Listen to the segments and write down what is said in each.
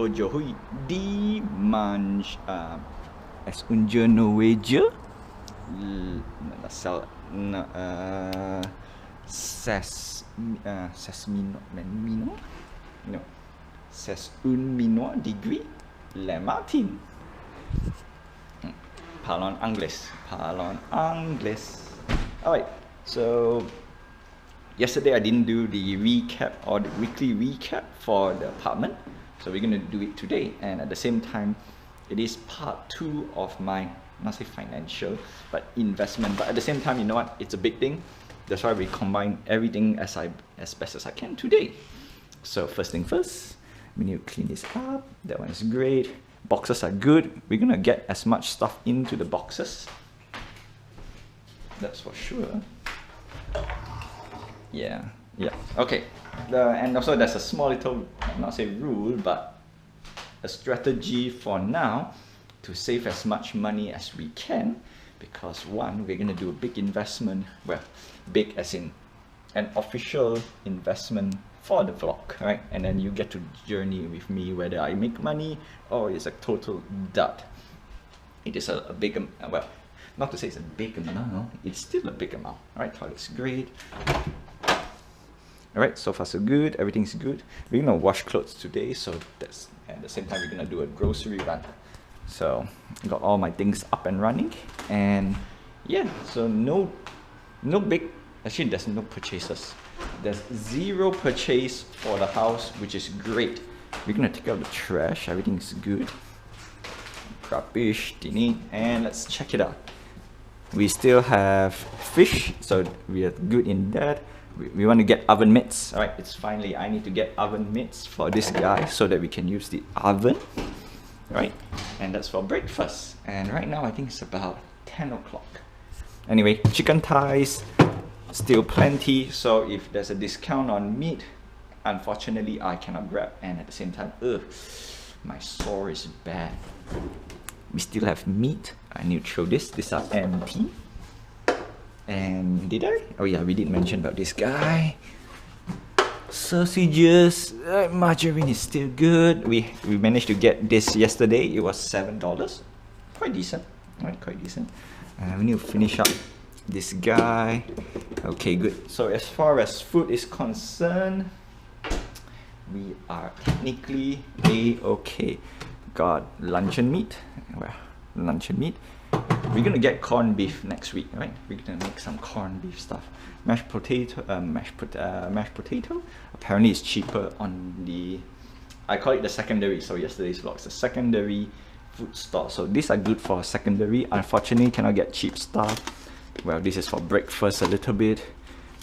Jojohui di es unja Norwegia ses un minua degree le matin. Parlons anglais. Alright, so yesterday I didn't do the recap or the weekly recap for the apartment, so we're gonna do it today. And at the same time, it is part 2 of my, not say financial, but investment. But at the same time, you know what? It's a big thing. That's why we combine everything as best as I can today. So first thing first, we need to clean this up. That one is great. Boxes are good. We're gonna get as much stuff into the boxes. That's for sure. Yeah. Okay. And also there's a small little, not say rule, but a strategy for now to save as much money as we can, because one, we're gonna do a big investment. Well, big as in an official investment for the vlog, right? And then you get to journey with me whether I make money or it's a total dud. It is a big, well, not to say it's a big amount, it's still a big amount. Alright, toilet's great. Alright, so far so good, everything's good. We're gonna wash clothes today, so that's, at the same time we're gonna do a grocery run. So, got all my things up and running, and yeah, so no big, actually there's no purchases. There's 0 purchase for the house, which is great. We're gonna take out the trash, everything's good. Rubbish, and let's check it out. We still have fish, so we are good in that. We want to get oven mitts. Alright, it's finally, I need to get oven mitts for this guy so that we can use the oven. Right, and that's for breakfast. And right now I think it's about 10 o'clock. Anyway, chicken thighs, still plenty. So if there's a discount on meat, unfortunately I cannot grab. And at the same time, my sore is bad. We still have meat. I need to throw this. These are empty. And did I? Oh yeah, we did mention about this guy. Sausages, margarine is still good. We managed to get this yesterday. It was $7. Quite decent. Right, quite decent. We need to finish up this guy. Okay, good. So as far as food is concerned, we are technically A-okay. Got luncheon meat. Well, luncheon meat. We're gonna get corned beef next week, right? We're gonna make some corned beef stuff. Mashed potato. Apparently, it's cheaper on the, I call it the secondary. So yesterday's vlog is the secondary food store. So these are good for secondary. Unfortunately, cannot get cheap stuff. Well, this is for breakfast a little bit.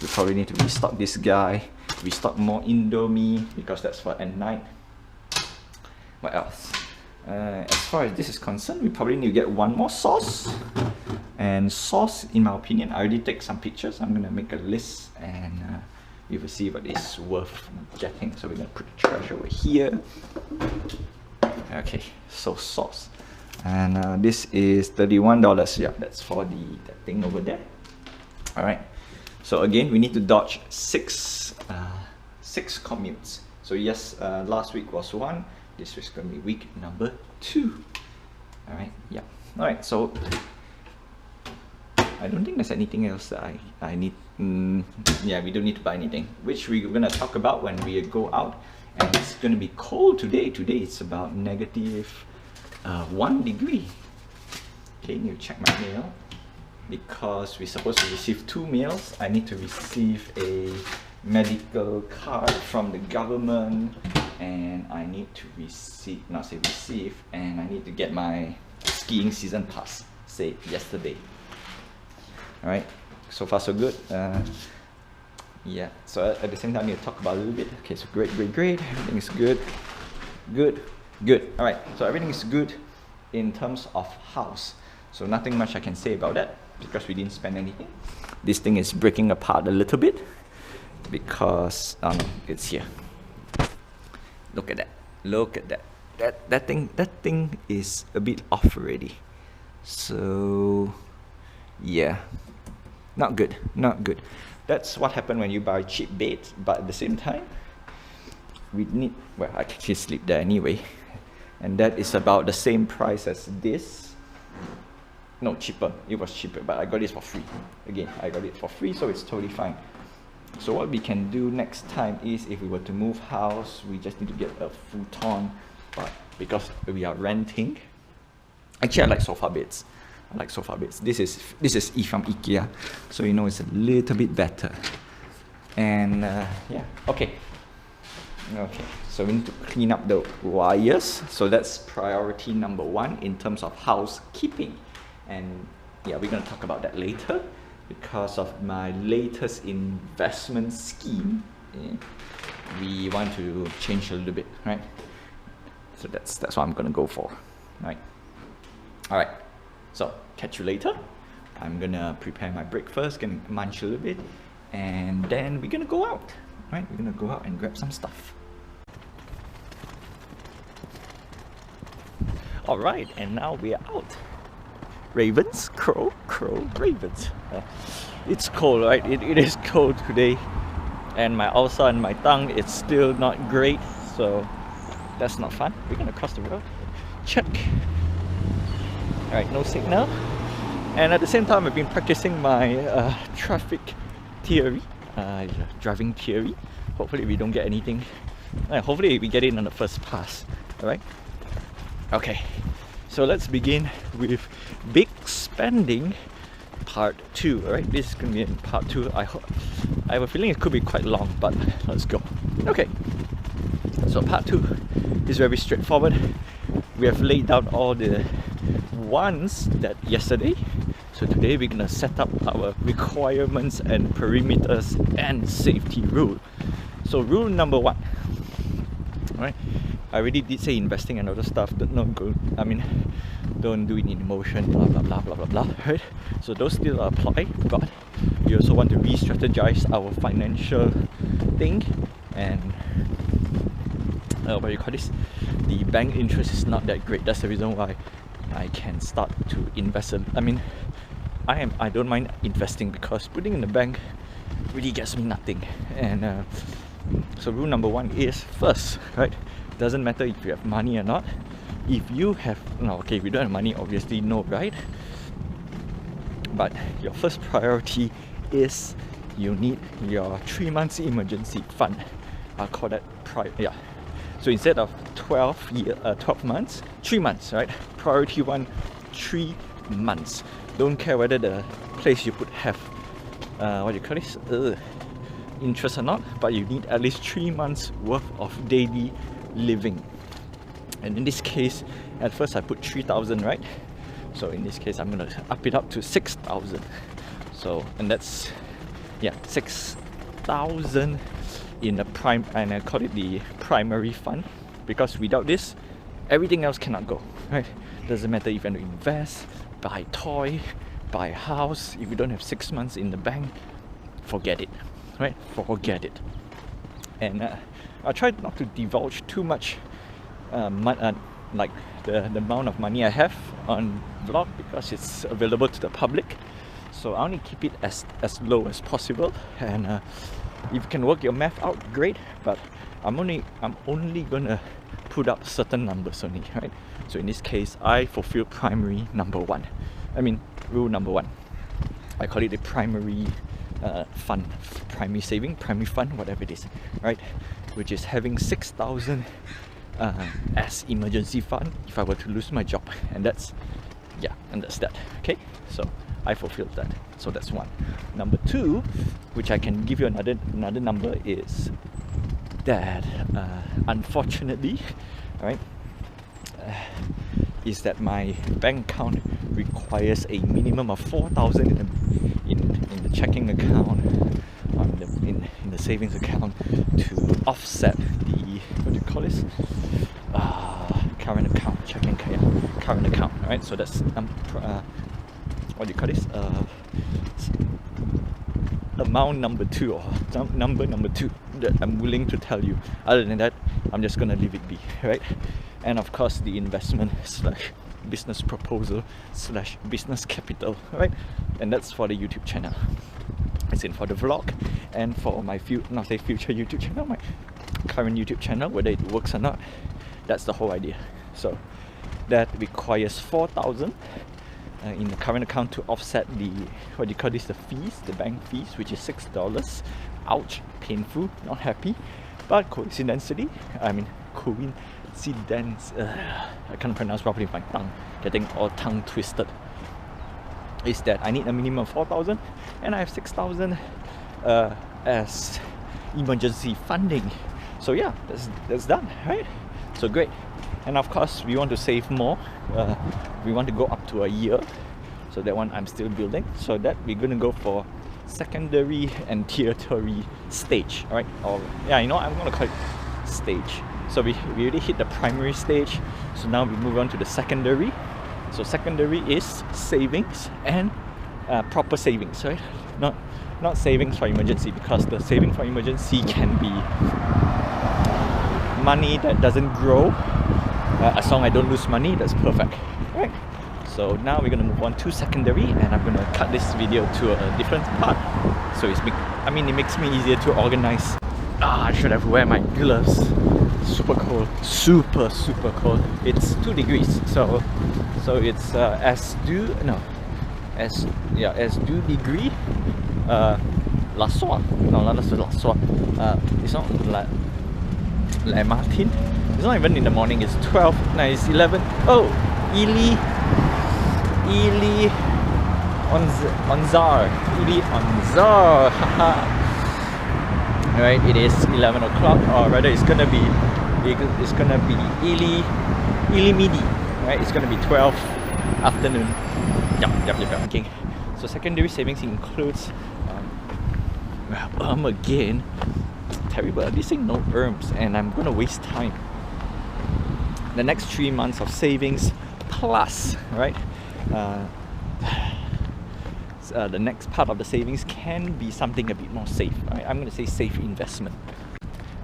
We probably need to restock this guy. Restock more Indomie because that's for at night. What else? As far as this is concerned, we probably need to get one more sauce. And sauce, in my opinion, I already take some pictures. I'm gonna make a list, and we will see what is worth getting. So we're gonna put the trash over here. Okay, so sauce, and this is $31. Yeah, that's for that thing over there. All right. So again, we need to dodge six commutes. So yes, last week was 1. This is going to be week number 2. Alright, yeah. Alright, so I don't think there's anything else that I need. Yeah, we don't need to buy anything, which we're going to talk about when we go out. And it's going to be cold today. Today it's about -1 degree. Okay, you check my mail. Because we're supposed to receive 2 mails, I need to receive a medical card from the government, and I need to receive, and I need to get my skiing season pass, say yesterday. Alright, so far so good. Yeah, so at the same time, I need to talk about a little bit. Okay, so great. Everything is good. Good. Alright, so everything is good in terms of house. So nothing much I can say about that because we didn't spend anything. This thing is breaking apart a little bit because it's here. Look at that. That thing is a bit off already. So yeah, not good. That's what happened when you buy cheap bait. But at the same time, we need, well, I can actually sleep there anyway. and that is about the same price as this. No, cheaper. It was cheaper, but I got this for free. Again, I got it for free, so it's totally fine. So what we can do next time is, if we were to move house, we just need to get a futon, but because we are renting, actually I like sofa beds. I like sofa beds. This is from IKEA, so you know it's a little bit better. And yeah, okay. So we need to clean up the wires. So that's priority number 1 in terms of housekeeping. And yeah, we're gonna talk about that later. Because of my latest investment scheme, we want to change a little bit, right? So that's what I'm gonna go for, right? All right. So catch you later. I'm gonna prepare my breakfast, gonna munch a little bit, and then we're gonna go out, right? We're gonna go out and grab some stuff. All right, and now we are out. Ravens, crow, ravens. It's cold, right? It is cold today, and my ulcer and my tongue, it's still not great, so that's not fun. We're gonna cross the road. Check. All right, no signal. And at the same time, I've been practicing my traffic theory, driving theory. Hopefully we don't get anything. Hopefully we get it on the first pass. All right. Okay. So let's begin with big spending part 2. Alright, this is going to be in part 2. I have a feeling it could be quite long, but let's go. Okay, so part 2 is very straightforward. We have laid down all the wants that yesterday. So today we're going to set up our requirements and perimeters and safety rule. So rule number 1. Alright, I already did say investing and other stuff, don't do it in emotion, blah blah blah blah blah blah, right? So those still apply, but we also want to re-strategize our financial thing. And what do you call this? The bank interest is not that great. That's the reason why I can start to invest. I don't mind investing, because putting in the bank really gets me nothing. And so rule number 1 is, first, right? Doesn't matter if you have money or not. If you have, if you don't have money, obviously no, right? But your first priority is you need your 3 months emergency fund. I'll call that So instead of 12 months, 3 months, right? Priority 1, 3 months. Don't care whether the place you put have interest or not, but you need at least 3 months worth of daily living. And in this case, at first I put 3,000, right? So in this case, I'm gonna up it up to 6,000. So, and that's 6,000 in the prime, and I call it the primary fund, because without this, everything else cannot go, right? Doesn't matter if you want to invest, buy toy, buy a house. If you don't have 6 months in the bank, forget it, right? Forget it. And I try not to divulge too much like the amount of money I have on vlog, because it's available to the public. So I only keep it as low as possible. And if you can work your math out, great. But I'm only gonna put up certain numbers only, right? So in this case, I fulfill primary number 1. Rule number 1. I call it the primary fund, primary saving, primary fund, whatever it is, right? Which is having 6,000 as emergency fund if I were to lose my job. And that's that. Okay, so I fulfilled that. So that's 1. Number 2, which I can give you another number, is that unfortunately, right, is that my bank account requires a minimum of 4,000 in the checking account, in the savings account, to offset the, what do you call this? Current account, current account, right? So that's what do you call this? Amount number 2, or number 2 that I'm willing to tell you. Other than that, I'm just gonna leave it be, right? And of course, the investment / business proposal / business capital, right? And that's for the YouTube channel. It's in for the vlog and for my future YouTube channel, my current YouTube channel, whether it works or not. That's the whole idea. So that requires 4,000 in the current account to offset the, what do you call this, the fees, the bank fees, which is $6. Ouch, painful, not happy. But coincidence, I can't pronounce properly with my tongue, getting all tongue twisted, is that I need a minimum of 4,000 and I have 6,000 as emergency funding. So yeah, that's done, right? So great. And of course we want to save more. We want to go up to a year, so that one I'm still building, so that we're gonna go for secondary and tertiary stage. Alright, or yeah, you know, I'm gonna call it stage. So we already hit the primary stage, so now we move on to the secondary. So secondary is savings and proper savings, right? Not savings for emergency, because the saving for emergency can be money that doesn't grow. As long as I don't lose money, that's perfect, right? So now we're gonna move on to secondary, and I'm gonna cut this video to a different part. So it makes me easier to organize. I should have wear my gloves. Super cold, super cold. It's 2 degrees, so it's as du degree la soie. No, not la soie. It's not la Martin. It's not even in the morning. It's 12. No, it's 11. Oh, Ili Onzar. Haha. Right, it is 11 o'clock, or rather it's gonna be Ili Midi, right? It's gonna be 12 afternoon. Yep. Okay. So secondary savings includes again. Terrible. This thing no erms, and I'm gonna waste time. The next 3 months of savings plus, right? The next part of the savings can be something a bit more safe. Right? I'm going to say safe investment.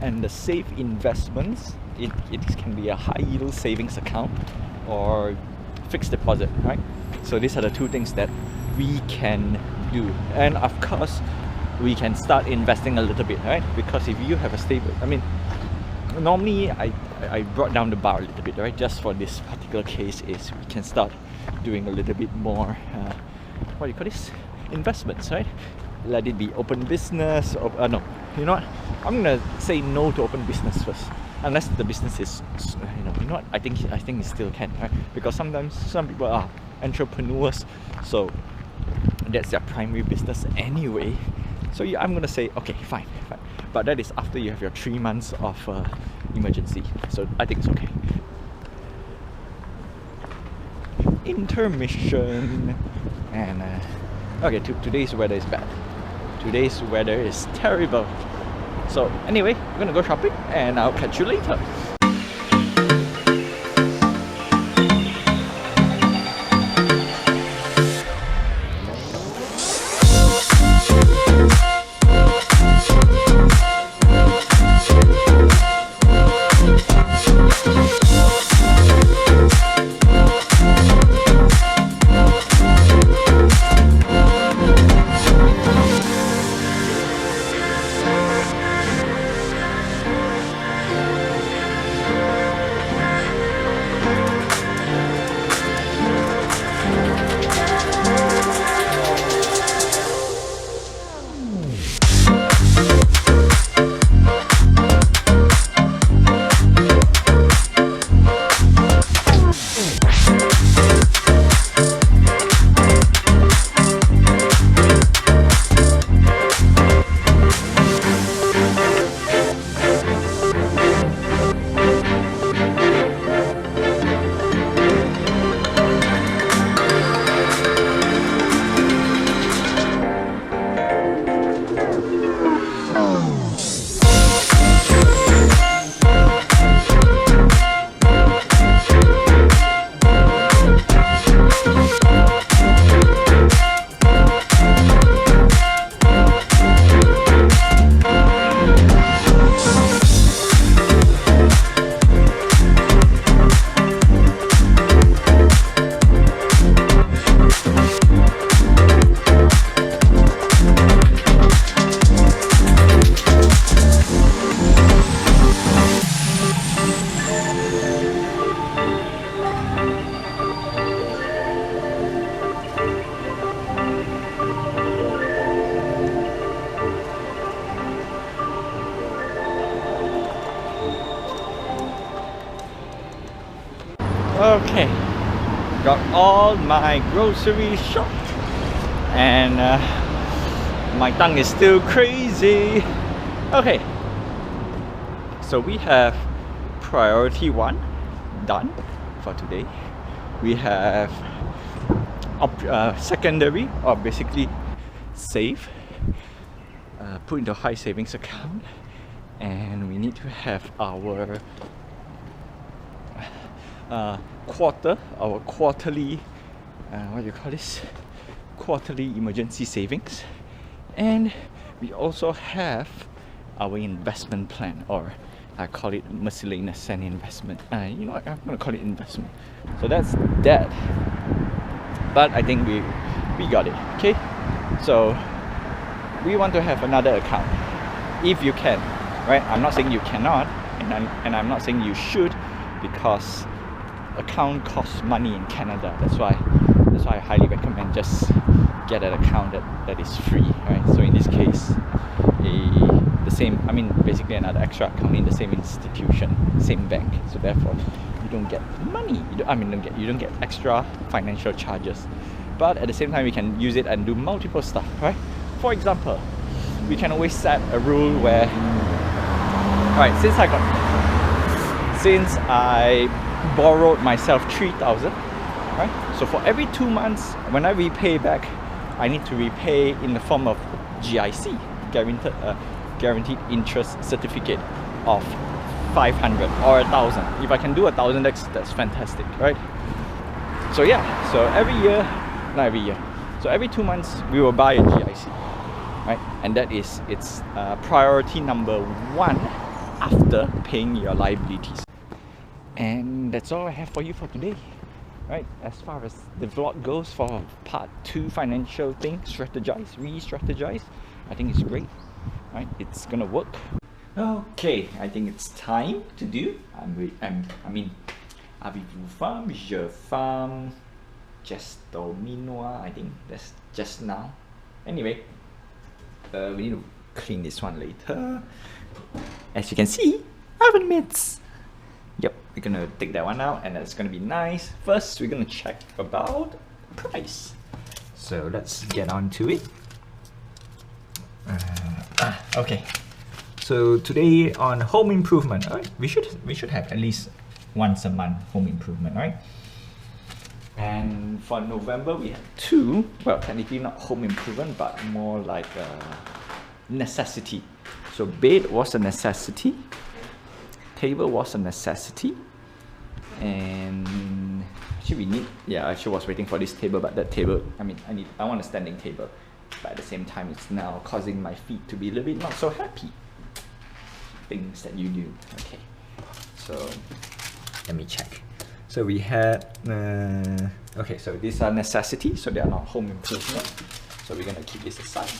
And the safe investments, it can be a high yield savings account or fixed deposit, right? So these are the two things that we can do. And of course, we can start investing a little bit, right? Because if you have a stable, normally I brought down the bar a little bit, right? Just for this particular case, is we can start doing a little bit more what do you call this, investments, right? Let it be open business, or no, you know what, I'm gonna say no to open business first, unless the business is, you know what, I think it still can, right? Because sometimes some people are entrepreneurs, so that's their primary business anyway. So yeah, I'm gonna say okay, fine, but that is after you have your 3 months of emergency, so I think it's okay. Intermission. And okay, today's weather is bad. Today's weather is terrible. So anyway, we're gonna go shopping, and I'll catch you later. all my grocery shop, and my tongue is still crazy. Okay, so we have priority 1 done for today. We have secondary, or basically save, put into high savings account, and we need to have our quarterly, what do you call this? Quarterly emergency savings, and we also have our investment plan, or I call it miscellaneous and investment. You know what? I'm gonna call it investment. So that's that. But I think we got it. Okay. So we want to have another account, if you can, right? I'm not saying you cannot, and I'm not saying you should, because account costs money in Canada. That's why I highly recommend just get an account that is free, right? So in this case, basically another extra account in the same institution, same bank. So therefore, you don't get money. You don't get extra financial charges. But at the same time, we can use it and do multiple stuff, right? For example, we can always set a rule where, right? Since I borrowed myself 3,000, right? So for every 2 months, when I repay back, I need to repay in the form of GIC, guaranteed interest certificate, of 500 or 1,000. If I can do 1,000, that's fantastic, right? So yeah, so so every 2 months we will buy a GIC, right? And that is its priority number 1 after paying your liabilities. And that's all I have for you for today, right? As far as the vlog goes for part 2, financial things, re-strategize, I think it's great, right? It's gonna work. Okay, I think it's time to do. Avez-vous faim? Je faim. Gesto minois. I think that's just now. Anyway, we need to clean this one later. As you can see, oven mitts. Yep, we're gonna take that one out, and that's gonna be nice. First, we're gonna check about price. So let's get on to it. Okay. So today on home improvement, right? We should have at least once a month home improvement, right? And for November we had 2. Well, technically not home improvement, but more like a necessity. So bed was a necessity, table was a necessity, and actually I was waiting for this table, but that table, I want a standing table, but at the same time it's now causing my feet to be a little bit not so happy. Things that you do. Okay, so let me check. So we had okay, so these are necessities, so they are not home improvement, so we're gonna keep this aside,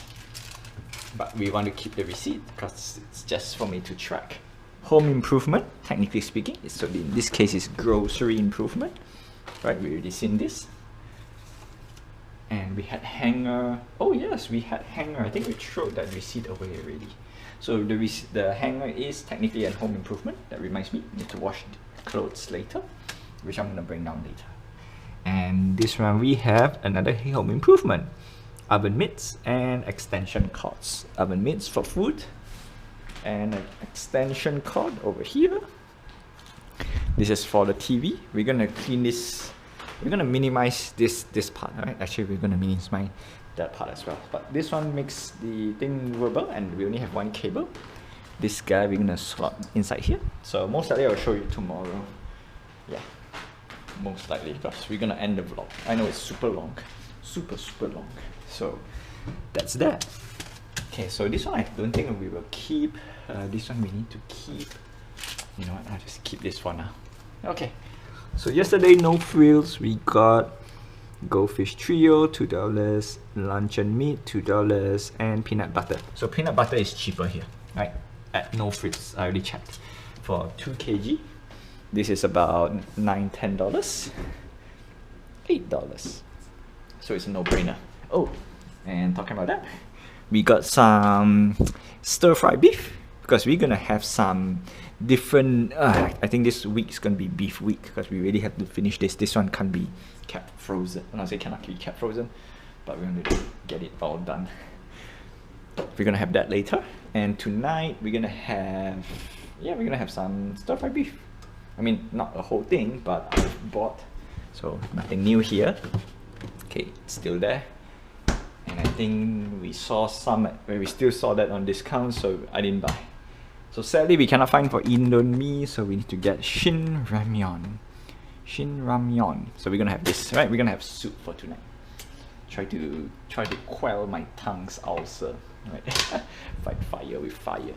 but we want to keep the receipt because it's just for me to track. Home improvement, technically speaking, so in this case is grocery improvement, right? We already seen this. And we had hanger. Oh yes, we had hanger. I think we threw that receipt away already. So the hanger is technically a home improvement. That reminds me, need to wash clothes later, which I'm gonna bring down later. And this one we have another home improvement, oven mitts and extension cords. Oven mitts for food, and an extension cord over here. This is for the TV. We're gonna clean this. We're gonna minimize this part, right? Actually, we're gonna minimize that part as well. But this one makes the thing movable, and we only have 1 cable. This guy we're gonna slot inside here. So most likely I'll show you tomorrow. Yeah, most likely, because we're gonna end the vlog. I know it's super long, super long. So that's that. Okay, so this one I don't think we will keep. This one we need to keep. You know what? I'll just keep this one now. Okay. So yesterday, no frills, we got goldfish trio, $2, luncheon meat, $2, and peanut butter. So peanut butter is cheaper here, right? At no frills, I already checked. For 2 kg, this is about $9–10, $8. So it's a no-brainer. Oh, and talking about that, we got some stir-fried beef, because we're gonna have some different. I think this week is gonna be beef week because we really have to finish this. This one can't be kept frozen. When I say cannot be kept frozen, but we're gonna get it all done. We're gonna have that later, and tonight we're gonna have some stir fry beef. I mean, not a whole thing, but I've bought, so nothing new here. Okay, it's still there. And I think we saw some, we still saw that on discount, so I didn't buy. So sadly, we cannot find for Indomie, so we need to get Shin Ramyeon. Shin Ramyeon. So we're gonna have this, right? We're gonna have soup for tonight. Try to quell my tongue's ulcer, right? Fight fire with fire.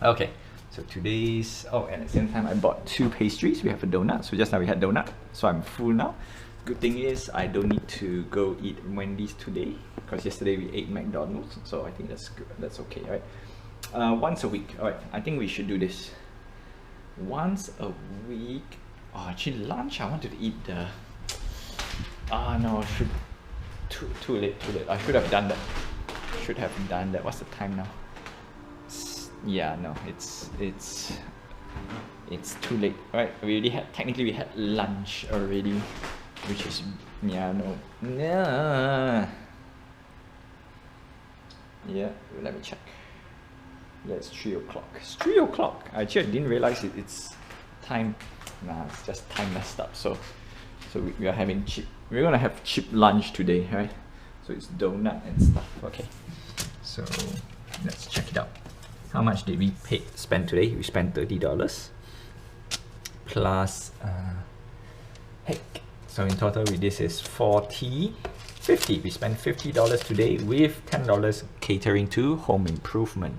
Okay, so today's, and at the same time I bought 2 pastries. We have a donut, so just now we had donut, so I'm full now. Good thing is I don't need to go eat Wendy's today, because yesterday we ate McDonald's, so I think that's good. That's okay, right? Once a week. All right, I think we should do this once a week. Oh, actually lunch I wanted to eat the no, too late. I should have done that. What's the time now? Yeah, no, it's too late. All right, we had lunch already, which is yeah, let me check. Yeah, it's 3 o'clock. It's 3 o'clock. Actually, I didn't realize it's time. Nah, it's just time messed up. So we are having we're gonna have cheap lunch today, right? So it's donut and stuff. Okay, so let's check it out. How much did we spend today? We spent $30 plus heck. So in total, this is $50. We spent $50 today with $10 catering to home improvement.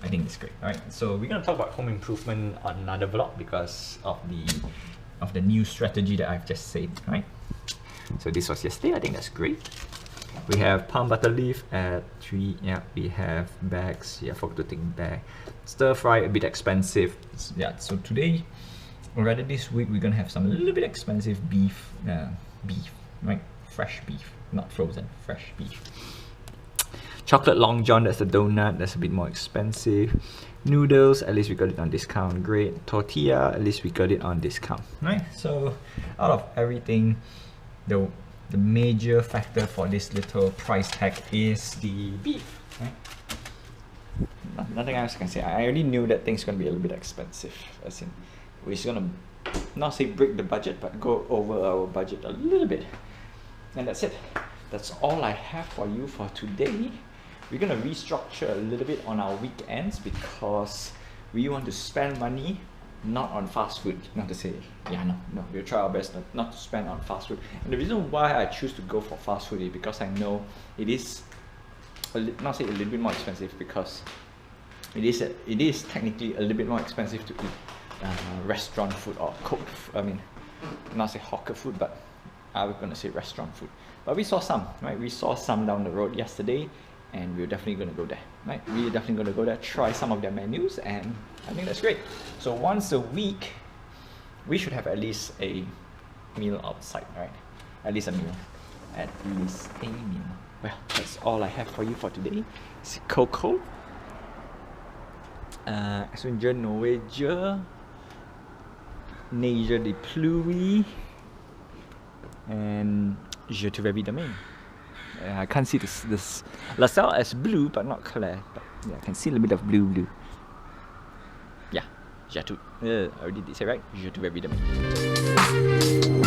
I think it's great. All right, so we're gonna talk about home improvement on another vlog because of the new strategy that I've just said. Right. So this was yesterday. I think that's great. We have palm butter leaf at 3. Yeah, we have bags. Yeah, forgot to take bag. Stir fry a bit expensive. Yeah. So today, or rather this week, we're gonna have some a little bit expensive beef. Right? Fresh beef, not frozen. Fresh beef. Chocolate Long John, that's the donut, that's a bit more expensive. Noodles, at least we got it on discount, great. Tortilla, at least we got it on discount, right? So out of everything, the major factor for this little price tag is the beef, right? Nothing else I can say. I already knew that thing's gonna be a little bit expensive, as in we're just gonna not say break the budget, but go over our budget a little bit. And that's it. That's all I have for you for today. We're gonna restructure a little bit on our weekends because we want to spend money not on fast food. Not to say, no, we'll try our best not to spend on fast food. And the reason why I choose to go for fast food is because I know it is, not say a little bit more expensive, because it is technically a little bit more expensive to eat restaurant food or cooked. I mean, not say hawker food, but I was gonna say restaurant food. But we saw some, right? We saw some down the road yesterday, and we're definitely gonna go there, right? We're definitely gonna go there, try some of their menus, and I think that's great. So once a week, we should have at least a meal outside, right? At least a meal. At least a meal. Well, that's all I have for you for today. It's Coco. Sunja Norwegia. Nasia de Pluie. And Je te verrai demain. I can't see this LaSalle as blue, but not Claire. But yeah, I can see a little bit of blue. Yeah, Je te. I already did say right. Je te verrai demain.